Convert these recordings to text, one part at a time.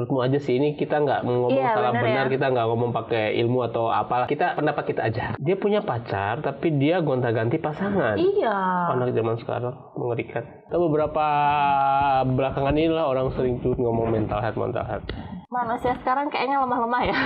menurutmu aja sih, ini kita nggak ngomong salah benar, kita nggak ngomong pakai ilmu atau apalah, kita pendapat kita aja. Dia punya pacar tapi dia gonta-ganti pasangan. Iya. Anak zaman sekarang mengerikan. Tapi beberapa belakangan ini lah orang sering tuh ngomong mental health. Manusia sekarang kayaknya lemah-lemah ya.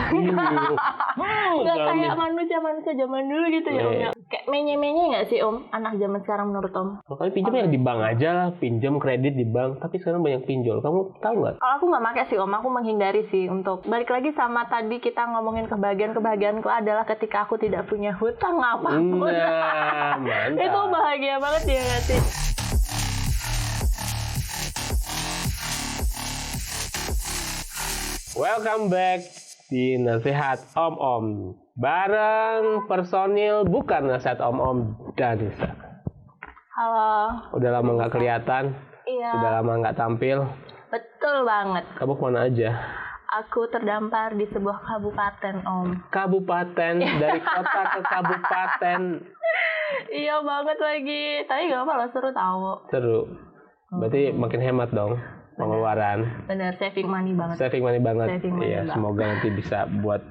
Nggak kayak manusia zaman dulu gitu ya Om ya. Kayak menye-menye nggak sih Om anak zaman sekarang menurut Om? Makanya pinjam yang di bank aja lah, pinjam kredit di bank. Tapi sekarang banyak pinjol. Kamu tahu nggak? Kalau aku nggak pakai sih Om, aku menghindari sih. Untuk balik lagi sama tadi kita ngomongin kebahagiaanku adalah ketika aku tidak punya hutang apapun. Nah, mantap. Itu bahagia banget ya nggak sih? Welcome back di Nasihat Om-Om bareng personil bukan Nasihat Om-Om Danisa. Halo. Udah lama nggak kelihatan. Iya. Udah lama nggak tampil. Betul banget. Kamu kemana aja? Aku terdampar di sebuah kabupaten Om. Kabupaten, dari kota ke kabupaten. Iya banget lagi. Tapi gak apa-apa, seru tahu. Seru. Berarti makin hemat dong pengeluaran. Bener, saving money banget. Saving money banget. Iya, banget. semoga nanti bisa buat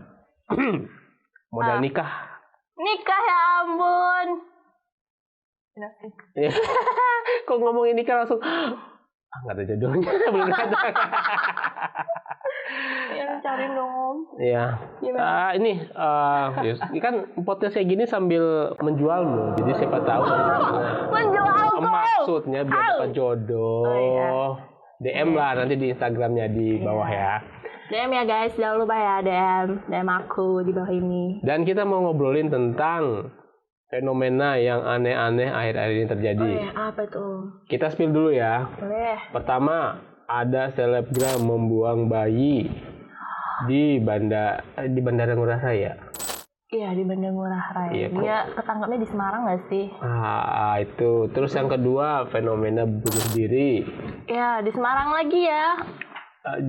modal nikah. Nikah ya ampun. Iya. Kok ngomongin nikah langsung nggak ada jodohnya. Belum ada. Yang cari dong Om. Iya. Ini kan podcast kayak gini sambil menjual loh. Jadi siapa tahu. Menjual maksudnya biar dapat jodoh. Oh, iya. DM lah nanti di Instagramnya di bawah ya. DM ya guys, jangan lupa ya DM aku di bawah ini. Dan kita mau ngobrolin tentang fenomena yang aneh-aneh akhir-akhir ini terjadi. Oh ya, apa tuh? Kita spill dulu ya. Boleh. Pertama, ada selebgram membuang bayi di Bandara Ngurah Rai. Iya, di Bandara Ngurah Rai. Iya, dia ketangkapnya di Semarang nggak sih? Itu. Terus yang kedua, fenomena bunuh diri. Iya, di Semarang lagi ya.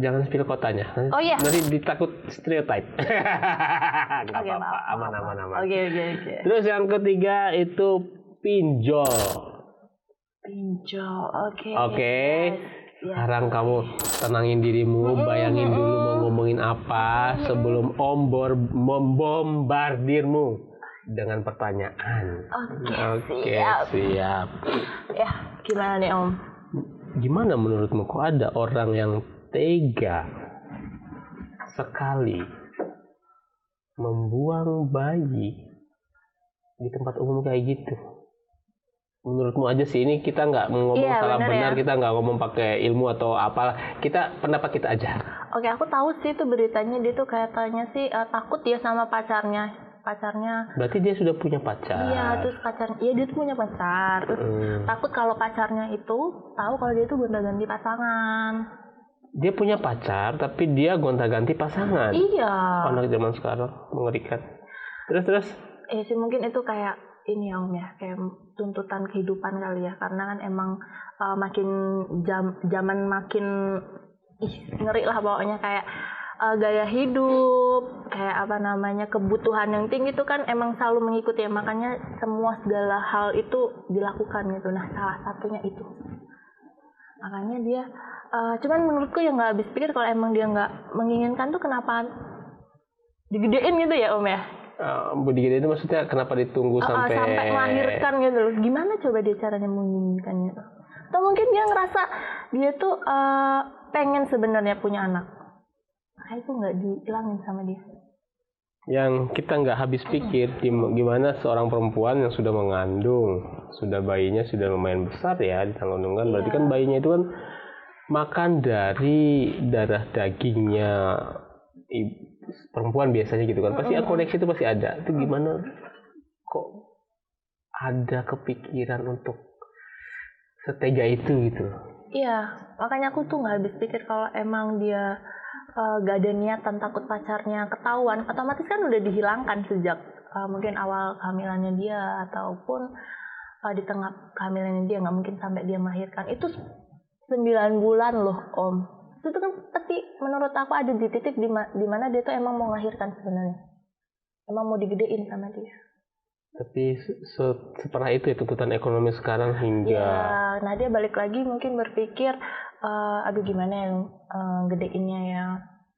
Jangan spill kotanya. Oh iya. Nanti ditakut stereotype. Gak Oke, apa-apa, aman. Oke. Terus yang ketiga itu pinjol. Pinjol, oke. Yes. Sekarang kamu tenangin dirimu, bayangin dulu mau ngomongin apa sebelum Om membombardirmu dengan pertanyaan. Oke, siap. Ya, gimana nih Om? Gimana menurutmu kok ada orang yang tega sekali membuang bayi di tempat umum kayak gitu? Menurutmu aja sih, ini kita nggak ngomong salah benar, kita nggak ngomong pakai ilmu atau apalah, kita pendapat kita aja. Oke, aku tahu sih itu beritanya, dia tuh katanya sih takut ya sama pacarnya. Berarti dia sudah punya pacar. Iya, terus dia tuh punya pacar, terus takut kalau pacarnya itu tahu kalau dia tuh gonta-ganti pasangan. Dia punya pacar tapi dia gonta-ganti pasangan. Iya. Anak zaman sekarang mengerikan. Terus sih mungkin itu kayak ini Om ya, kayak tuntutan kehidupan kali ya, karena kan emang makin zaman makin ngeri lah pokoknya, kayak gaya hidup, kayak kebutuhan yang tinggi itu kan emang selalu mengikuti ya, makanya segala hal itu dilakukan gitu. Nah, salah satunya itu, makanya dia cuman menurutku ya nggak habis pikir kalau emang dia nggak menginginkan tuh kenapa digedein gitu ya Om ya. Digedein itu maksudnya kenapa ditunggu sampai melahirkan gitu loh. Gimana coba dia caranya menginginkannya tuh? Atau mungkin dia ngerasa dia tuh pengen sebenarnya punya anak, makanya itu nggak dihilangin sama dia. Yang kita nggak habis pikir gimana seorang perempuan yang sudah mengandung, bayinya sudah lumayan besar ya di kandungan, berarti kan bayinya itu kan makan dari darah dagingnya perempuan biasanya gitu kan, pasti koneksi itu pasti ada. Itu gimana kok ada kepikiran untuk setega itu gitu? Iya, makanya aku tuh nggak habis pikir kalau emang dia gak ada niatan takut pacarnya ketahuan, otomatis kan udah dihilangkan sejak mungkin awal kehamilannya dia ataupun di tengah kehamilannya dia, nggak mungkin sampai dia melahirkan. Itu 9 bulan loh Om. Itu kan pasti menurut aku ada di titik di mana dia tuh emang mau melahirkan sebenarnya, emang mau digedein sama dia. Tapi setelah itu ya tuntutan ekonomi sekarang hingga nah dia balik lagi mungkin berpikir aduh gimana yang gedeinnya ya,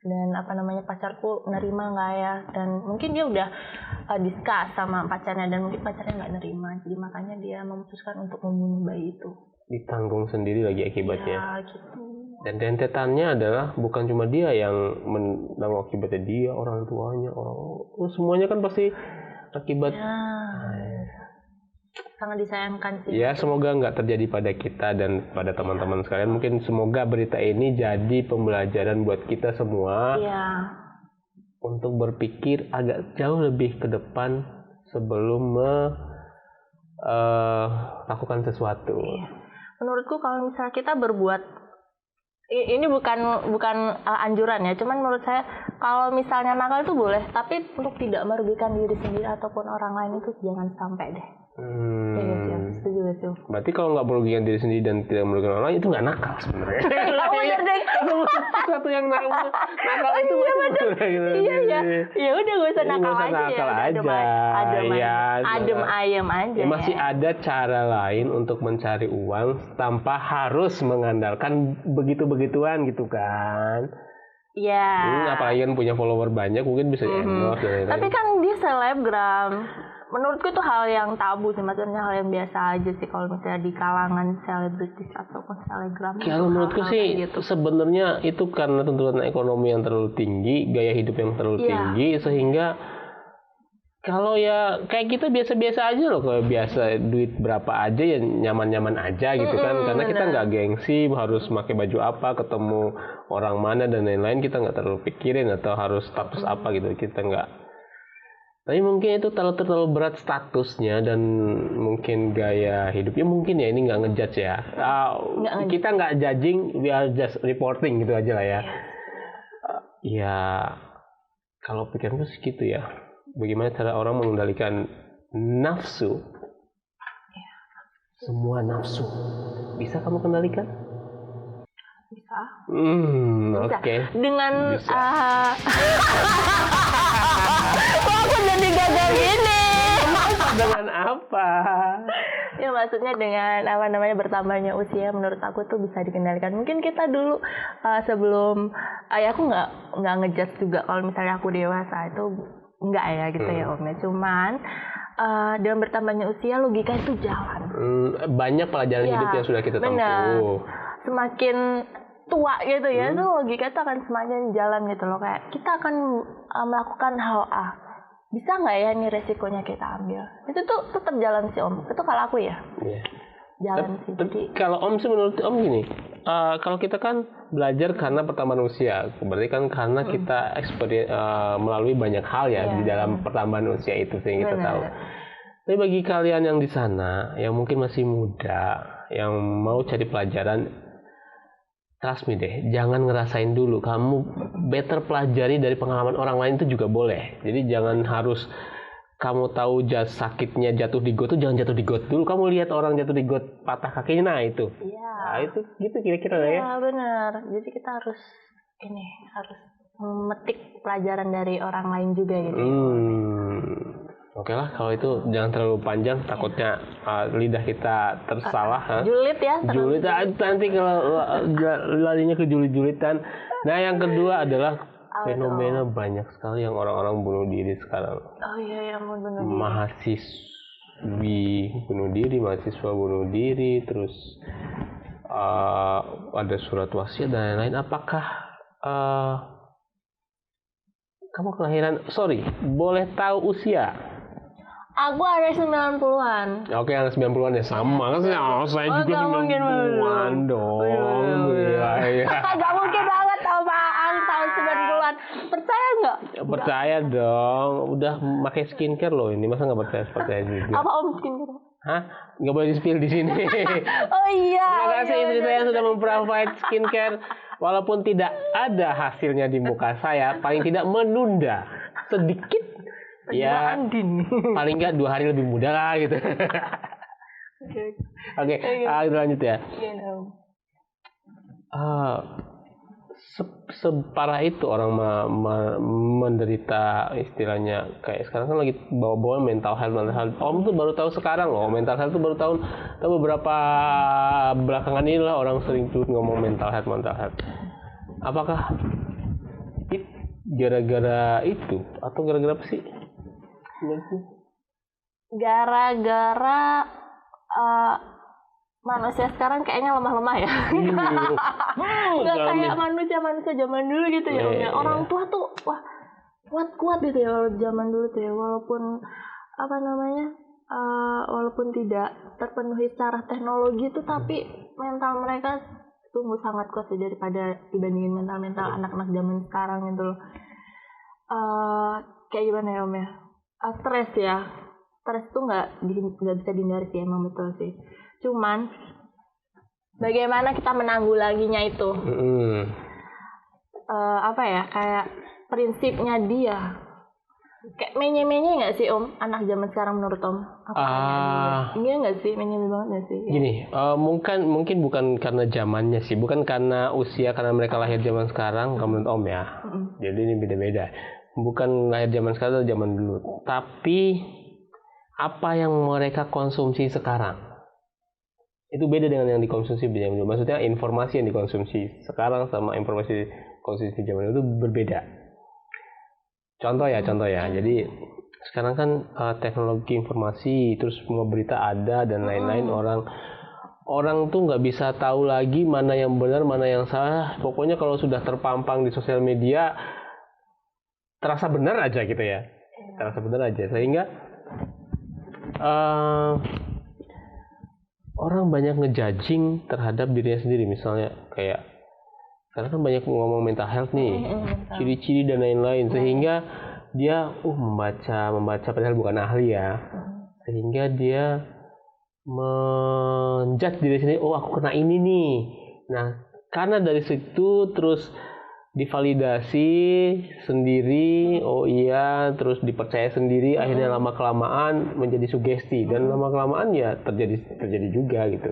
dan pacarku nerima nggak ya, dan mungkin dia udah discuss sama pacarnya dan mungkin pacarnya nggak nerima, jadi makanya dia memutuskan untuk membunuh bayi itu. Ditanggung sendiri lagi akibatnya. Ya, gitu. Dan rentetannya adalah bukan cuma dia yang menanggung akibatnya, dia, orang tuanya, semuanya kan pasti akibat. Ya. Sangat disayangkan sih. Ya, semoga nggak terjadi pada kita dan pada teman-teman sekalian. Mungkin semoga berita ini jadi pembelajaran buat kita semua. Iya. Untuk berpikir agak jauh lebih ke depan sebelum melakukan sesuatu. Iya. Menurutku kalau misalnya kita berbuat, ini bukan anjuran ya, cuman menurut saya kalau misalnya nakal itu boleh, tapi untuk tidak merugikan diri sendiri ataupun orang lain itu jangan sampai deh. Setuju gak sih? Berarti kalau nggak merugikan diri sendiri dan tidak merugikan orang lain itu nggak nakal sebenarnya. Bener deh. Sesuatu yang nakal itu Iya. Ya udah gak usah nakal aja. Adem ayem aja. Ya, masih ada cara lain untuk mencari uang tanpa harus mengandalkan begitu-begituan gitu kan. Iya. Apalagi kan punya follower banyak, mungkin bisa endorse. Tapi kan dia selebgram. Menurutku itu hal yang tabu sih, maksudnya hal yang biasa aja sih kalau misalnya di kalangan selebritis ataupun selebgram. Kalau menurutku sih gitu. Sebenarnya itu karena tuntutan ekonomi yang terlalu tinggi, gaya hidup yang terlalu tinggi, sehingga kalau ya kayak kita biasa-biasa aja loh, kalau biasa duit berapa aja ya nyaman-nyaman aja gitu kan, karena kita nggak gengsi harus pakai baju apa, ketemu orang mana dan lain-lain, kita nggak terlalu pikirin atau harus status apa gitu, kita nggak. Tapi mungkin itu terlalu berat statusnya dan mungkin gaya hidupnya mungkin ya, ini nggak ngejudge ya. Kita nggak judging, we are just reporting gitu aja lah ya. Ya kalau pikiranku segitu ya. Bagaimana cara orang mengendalikan nafsu? Semua nafsu bisa kamu kendalikan? Bisa. Oke. Dengan kok aku jadi gagal gini? Dengan apa? Ya maksudnya dengan bertambahnya usia, menurut aku tuh bisa dikendalikan. Mungkin kita dulu sebelum aku nggak ngejudge juga kalau misalnya aku dewasa itu enggak ya gitu ya Om ya. Cuman dengan bertambahnya usia logika itu jalan. Banyak pelajaran hidup yang sudah kita tempuh. Semakin tua gitu ya, itu logika itu akan semakin jalan gitu loh. Kayak kita akan melakukan hal A, bisa nggak ya ini resikonya kita ambil? Itu tuh tetap jalan sih Om. Itu kalau aku ya. Jalan sih. Tapi kalau Om sih menurut Om gini, kalau kita kan belajar karena pertambahan usia, berarti kan karena kita melalui banyak hal ya di dalam pertambahan usia itu sehingga kita tahu. Tapi bagi kalian yang di sana yang mungkin masih muda, yang mau cari pelajaran, trust me deh, jangan ngerasain dulu. Kamu better pelajari dari pengalaman orang lain itu juga boleh. Jadi jangan harus kamu tahu sakitnya jatuh di got, tuh jangan jatuh di got dulu. Kamu lihat orang jatuh di got patah kakinya, nah itu. Iya. Nah itu gitu kira-kira ya. Iya benar. Jadi kita harus memetik pelajaran dari orang lain juga gitu. Oke lah, kalau itu jangan terlalu panjang, takutnya lidah kita tersalah. Julid ya. Julid, nanti kalau larinya ke julid-julidan. Nah yang kedua adalah fenomena banyak sekali yang orang-orang bunuh diri sekarang. Oh iya, yang bunuh diri. Mahasiswa bunuh diri, terus ada surat wasiat dan lain-lain. Apakah kamu kelahiran? Boleh tahu usia? Aku ada 90-an. Oke, anak 90-an ya sama kan? Saya juga 90-an dong. Iya. Gak mungkin banget apaan tahun 90-an. Percaya nggak? Percaya dong. Udah pakai skincare loh ini. Masa nggak percaya juga? Apa Om skincare? Hah? Nggak boleh di-spill di sini. Oh iya. Terima kasih istri saya yang sudah memprovide skincare. Walaupun tidak ada hasilnya di muka saya, paling tidak menunda sedikit. Ya, paling nggak 2 hari lebih muda lah gitu. Oke, lanjut ya. separah itu orang menderita, istilahnya kayak sekarang kan lagi bawa-bawa mental health. Om tuh baru tahu sekarang loh, mental health tuh baru tahu beberapa belakangan ini lah orang sering tuh ngomong mental health. Apakah gara-gara itu atau gara-gara apa sih? Gara-gara manusia sekarang kayaknya lemah-lemah ya. Nggak kayak manusia zaman dulu gitu ya. Orang tua tuh wah kuat gitu ya zaman dulu tuh ya, walaupun walaupun tidak terpenuhi secara teknologi tuh, tapi mental mereka sungguh sangat kuat sih dibandingin mental anak-anak zaman sekarang gitu loh. Kayak gimana ya Om ya? Stres tuh nggak bisa dihindari sih, emang betul sih. Cuman bagaimana kita menanggulanginya itu? Kayak prinsipnya dia. Kayak menye-menye nggak sih Om anak zaman sekarang menurut Om? Iya nggak sih, menye banget nggak sih? Gini, mungkin bukan karena zamannya sih, bukan karena usia, karena mereka lahir zaman sekarang, kalau menurut Om ya. Jadi ini beda-beda. Bukan lahir zaman sekarang atau zaman dulu, tapi apa yang mereka konsumsi sekarang itu beda dengan yang dikonsumsi zaman dulu. Maksudnya informasi yang dikonsumsi sekarang sama informasi konsumsi zaman dulu itu berbeda. Contoh ya. Jadi sekarang kan teknologi informasi, terus semua berita ada dan lain-lain. Orang tuh nggak bisa tahu lagi mana yang benar, mana yang salah. Pokoknya kalau sudah terpampang di sosial media terasa benar aja gitu ya. Terasa benar aja, sehingga orang banyak ngejudging terhadap dirinya sendiri. Misalnya kayak sekarang kan banyak ngomong mental health nih, ciri-ciri dan lain-lain, sehingga dia membaca padahal bukan ahli ya, sehingga dia menjudge diri sendiri, aku kena ini nih. Nah, karena dari situ terus divalidasi sendiri, terus dipercaya sendiri, akhirnya lama kelamaan menjadi sugesti, dan lama kelamaan ya terjadi juga gitu.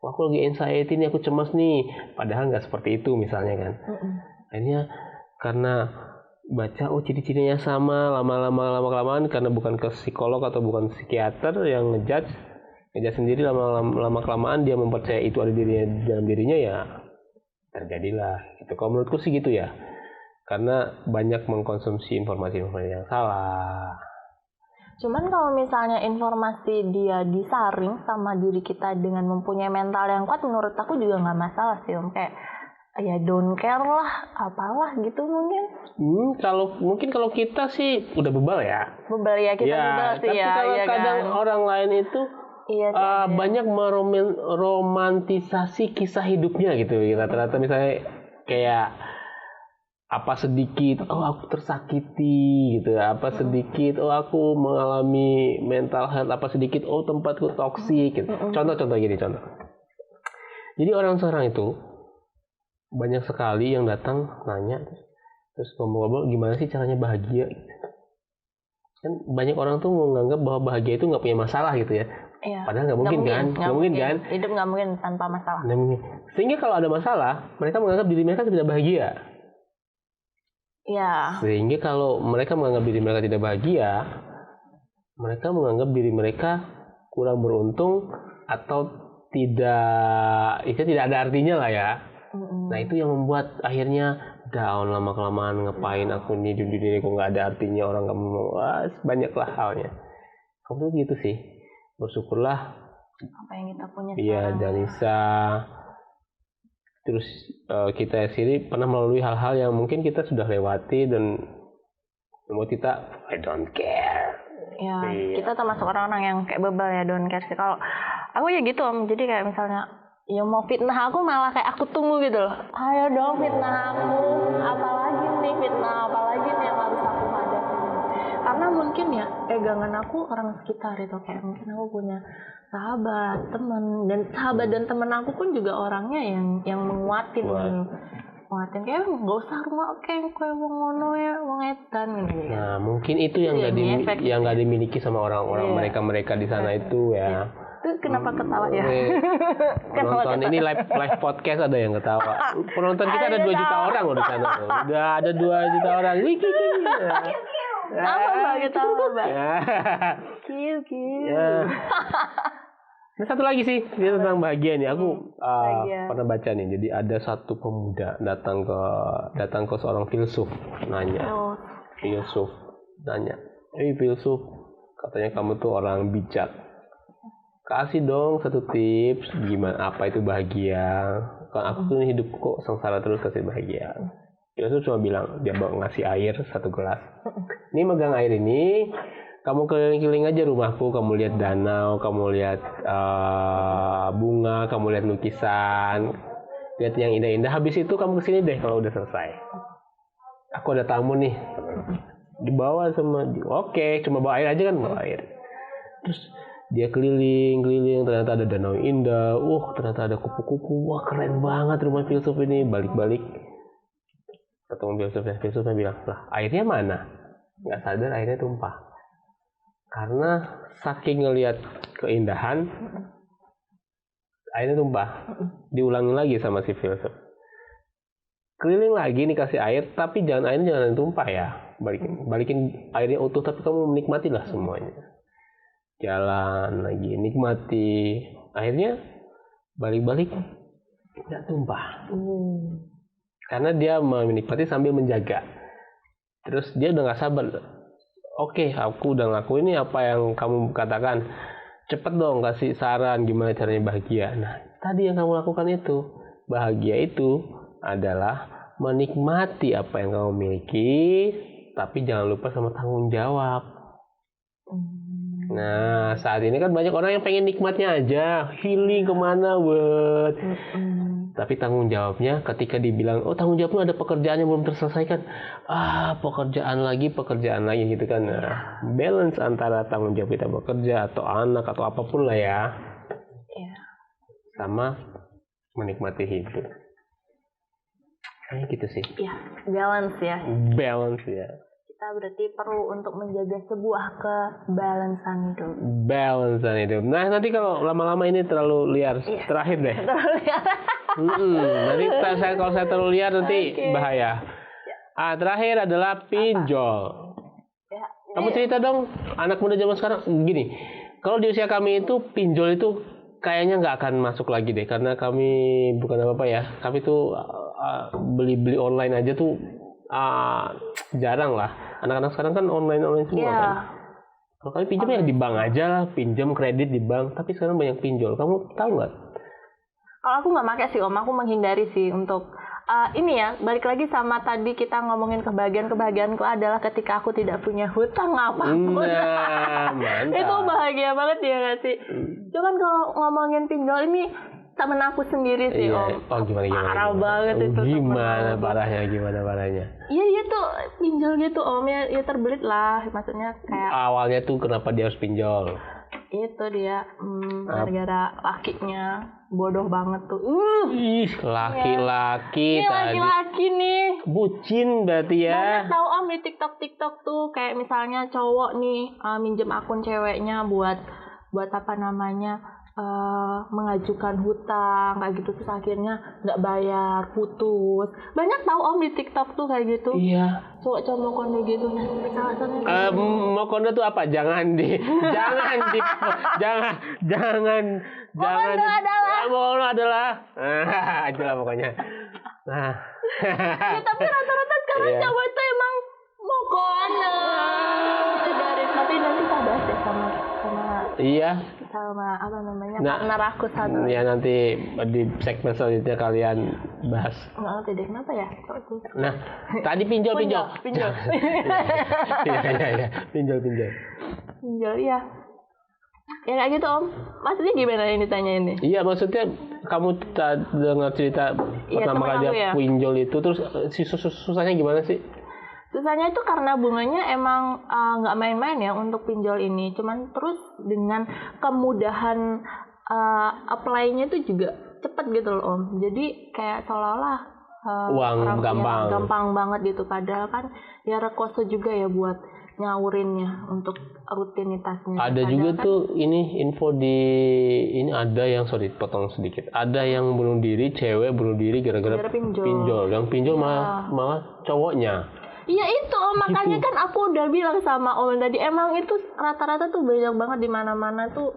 Aku lagi anxiety nih, aku cemas nih, padahal nggak seperti itu misalnya kan. Akhirnya karena baca ciri-cirinya sama, lama kelamaan karena bukan ke psikolog atau bukan psikiater yang ngejudge sendiri, lama kelamaan dia mempercayai itu ada dalam dirinya, ya terjadilah gitu. Kalau menurutku sih gitu ya, karena banyak mengkonsumsi informasi yang salah. Cuman kalau misalnya informasi dia disaring sama diri kita dengan mempunyai mental yang kuat, menurut aku juga nggak masalah sih Om. Kayak ya don't care lah, apalah gitu mungkin. Kalau kita sih udah bebal ya. Bebal ya, kita bebal sih tapi ya. Tapi kalau kadang kan orang lain itu banyak meromantisasi kisah hidupnya gitu. Rata-rata misalnya kayak apa sedikit, aku tersakiti gitu, apa sedikit, aku mengalami mental health, apa sedikit, tempatku toksik gitu. Contoh gini. Jadi orang sekarang itu banyak sekali yang datang nanya, terus ngomong-ngomong gimana sih caranya bahagia gitu. Kan banyak orang tuh menganggap bahwa bahagia itu nggak punya masalah gitu ya. Padahal nggak mungkin kan. Hidup nggak mungkin tanpa masalah. Sehingga kalau ada masalah, mereka menganggap diri mereka tidak bahagia. Ya. Sehingga kalau mereka menganggap diri mereka tidak bahagia, mereka menganggap diri mereka kurang beruntung atau tidak ada artinya lah ya. Nah itu yang membuat akhirnya down, lama kelamaan, ngapain aku nih di dunia kok nggak ada artinya, orang nggak mau, banyaklah halnya. Kamu tuh gitu sih, bersyukurlah apa yang kita punya sekarang. Iya, Danisa. Terus kita sendiri pernah melalui hal-hal yang mungkin kita sudah lewati dan membuat kita I don't care. Ya, kita termasuk orang-orang yang kayak bebal ya, don't care sih. Kalau aku ya gitu Om, jadi kayak misalnya ya mau fitnah aku malah kayak aku tunggu gitu loh. Ayo dong fitnah aku, apalagi nih yang harus aku hadapi. Karena mungkin ya pegangan aku orang sekitar itu, kayak mungkin aku punya sahabat dan teman aku pun juga orangnya yang menguatin kayak nggak usah rumah kayak wong ngono ya, wong edan gitu. Nah mungkin itu yang nggak dimiliki sama orang-orang mereka di sana itu ya. Tuh kenapa ketawa ya? Penonton ini live podcast ada yang ketawa. Penonton kita ada 2 juta orang loh di sana. Udah ada 2 juta orang. Apa Mbak ketawa Mbak? Kiu. Nah, satu lagi sih dia tentang bahagia nih. Aku pernah baca nih. Jadi ada satu pemuda datang ke seorang filsuf nanya. Filsuf nanya, filsuf, katanya kamu tuh orang bijak. Kasih dong satu tips gimana apa itu bahagia. Kan aku tuh hidup kok sengsara terus, kasih bahagia. Filsuf cuma bilang, dia ngasih air 1 gelas. Ini megang air ini, kamu keliling-keliling aja rumahku, kamu lihat danau, kamu lihat bunga, kamu lihat lukisan, lihat yang indah-indah. Habis itu kamu kesini deh kalau udah selesai. Aku ada tamu nih, dibawa sama, oke, cuma bawa air aja kan, bawa air. Terus dia keliling, ternyata ada danau indah, ternyata ada kupu-kupu, wah keren banget rumah filsuf ini. Balik-balik ketemu filsufnya bilang, lah airnya mana? Nggak sadar airnya tumpah. Karena saking ngelihat keindahan, airnya tumpah. Diulangi lagi sama si filsuf. Keliling lagi nih kasih air, tapi airnya jangan tumpah ya. Balikin airnya utuh, tapi kamu menikmatilah semuanya. Jalan lagi, nikmati. Akhirnya balik-balik nggak tumpah. Karena dia menikmati sambil menjaga. Terus dia udah nggak sabar. Oke, aku udah ngelakuin ini apa yang kamu katakan. Cepet dong kasih saran gimana caranya bahagia. Nah, tadi yang kamu lakukan itu. Bahagia itu adalah menikmati apa yang kamu miliki, tapi jangan lupa sama tanggung jawab. Nah, saat ini kan banyak orang yang pengen nikmatnya aja, healing kemana buat. Tapi tanggung jawabnya ketika dibilang, tanggung jawabnya ada pekerjaan yang belum terselesaikan. Pekerjaan lagi gitu kan. Nah, balance antara tanggung jawab kita bekerja atau anak atau apapun lah ya. Sama menikmati hidup. Kayak gitu sih. Iya, balance ya. Balance ya. Kita berarti perlu untuk menjaga sebuah kebalansan hidup. Balansan hidup. Nah, nanti kalau lama-lama ini terlalu liar, terakhir deh. Terlalu liar. Nanti kalau saya terlalu liar nanti bahaya. Terakhir adalah pinjol. Kamu cerita dong, anak muda zaman sekarang gini. Kalau di usia kami itu pinjol itu kayaknya nggak akan masuk lagi deh, karena kami bukan apa-apa ya. Kami tuh beli online aja tuh jarang lah. Anak-anak sekarang kan online semua kan. Kalau kami pinjam ya di bank aja lah, pinjam kredit di bank. Tapi sekarang banyak pinjol. Kamu tahu nggak? Kalau aku nggak pakai sih Om, aku menghindari sih untuk ini ya. Balik lagi sama tadi kita ngomongin kebahagiaanku adalah ketika aku tidak punya hutang apapun. Nah, mantap. Itu bahagia banget ya nggak sih? Cuman kalau ngomongin pinjol ini temen aku sendiri sih Om. Gimana? Parah banget itu. Gimana parahnya? Iya tuh pinjol gitu Om, ya terbelit lah. Maksudnya kayak awalnya tuh kenapa dia harus pinjol? Itu dia gara-gara lakinya bodoh banget tuh. Laki-laki Ini tadi. laki-laki nih. Bucin berarti ya. Banyak tahu Om di TikTok tuh kayak misalnya cowok nih minjem akun ceweknya buat apa namanya? Mengajukan hutang kayak gitu, terus akhirnya nggak bayar, putus. Banyak tahu Om di TikTok tuh kayak gitu. Iya. Cowok mau kondo gitu. Mau kondo tuh apa? Jangan Mokondo adalah itulah pokoknya. Nah. Tapi rata-rata sekarang cowok itu emang mokondo. Tapi nanti kita bahas deh sama apa namanya, partner aku satu. Ya nanti di segmen selanjutnya kalian bahas. Nggak ngerti deh kenapa ya. Nah, tadi pinjol. Pinjol. Iya. Pinjol. Pinjol ya. Ya kayak gitu Om. Maksudnya gimana ini tanya ini? Iya, maksudnya kamu dengar cerita pertama kali dia pinjol itu, terus susahnya gimana sih? Susahnya itu karena bunganya emang nggak main-main ya untuk pinjol ini. Cuman terus dengan kemudahan apply-nya itu juga cepet gitu loh Om. Jadi kayak seolah-olah uang gampang. Gampang banget gitu. Padahal kan ya rekoso juga ya buat nyawurinnya untuk rutinitasnya. Ada Padahal juga kan, tuh ini info di ini ada yang potong sedikit. Ada yang bunuh diri, cewek bunuh diri gara-gara pinjol. Yang pinjol malah cowoknya. Iya itu makanya kan aku udah bilang sama Om tadi, emang itu rata-rata tuh banyak banget di mana-mana tuh.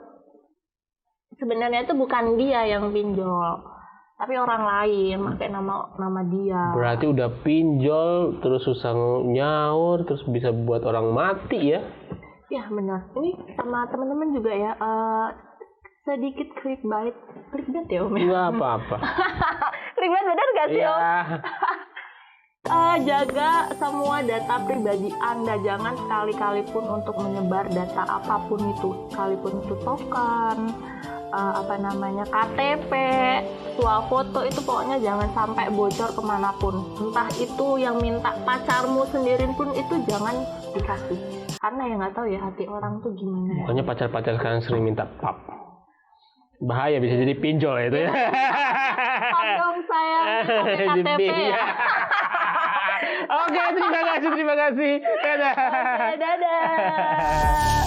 Sebenarnya itu bukan dia yang pinjol, tapi orang lain pakai nama dia. Berarti udah pinjol terus susah nyaur terus bisa buat orang mati ya? Ya benar. Ini sama teman-teman juga ya. Sedikit clickbait ya Om ya? Nggak apa-apa. Clickbait benar gak sih Om? Ya. Jaga semua data pribadi Anda, jangan sekali-kali pun untuk menyebar data apapun itu, sekalipun itu token, KTP, foto itu pokoknya jangan sampai bocor kemanapun. Entah itu yang minta pacarmu sendiri pun itu jangan dikasih, karena ya nggak tahu ya hati orang tuh gimana. Makanya pacar-pacar sekarang sering minta pap. Bahaya, bisa jadi pinjol ya itu ya. Pap dong sayang, pakai KTP ya. Oke, terima kasih. Dadah. Dadah.